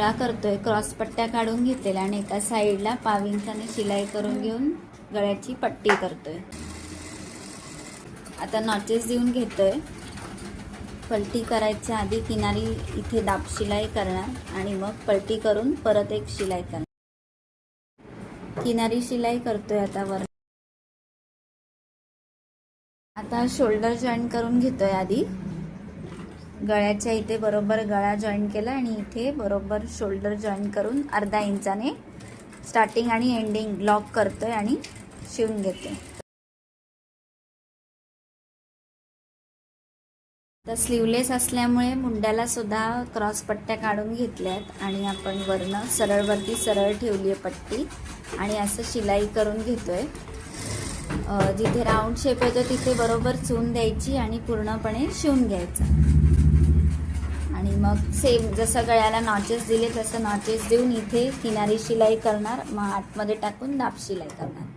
गळा करतोय, क्रॉस पट्ट्या काढून घेतलेल्या आणि एका साईडला पाव इंचाने शिलाई करून घेऊन गळ्याची पट्टी करतोय. आता नॉचेस देऊन घेतोय. पलटी करायच्या आधी किनारी इथे दाब शिलाई करणार आणि मग पलटी करून परत एक शिलाई करणार. किनारी शिलाई करतोय आता वर. आता शोल्डर जॉईन करून घेतोय. आधी गळ्याच्या इथे बरोबर गळा जॉईन केला आणि इथे बरोबर शोल्डर जॉईन करून अर्धा इंचाने स्टार्टिंग आणि एंडिंग लॉक करतोय आणि शिवून घेतोय. तर स्लीवलेस असल्यामुळे मुंड्याला सुद्धा क्रॉस पट्ट्या काढून घेतल्यात आणि आपण वरनं सरळवरती सरळ ठेवली आहे पट्टी आणि असं शिलाई करून घेतोय. जिथे राऊंड शेप येतो तिथे बरोबर चून द्यायची आणि पूर्णपणे शिवून घ्यायचं. आणि मग सेम जसं गळ्याला नॉचेस दिले तसं नॉचेस देऊन इथे किनारी शिलाई करणार, मग आतमध्ये टाकून दाब शिलाई करणार.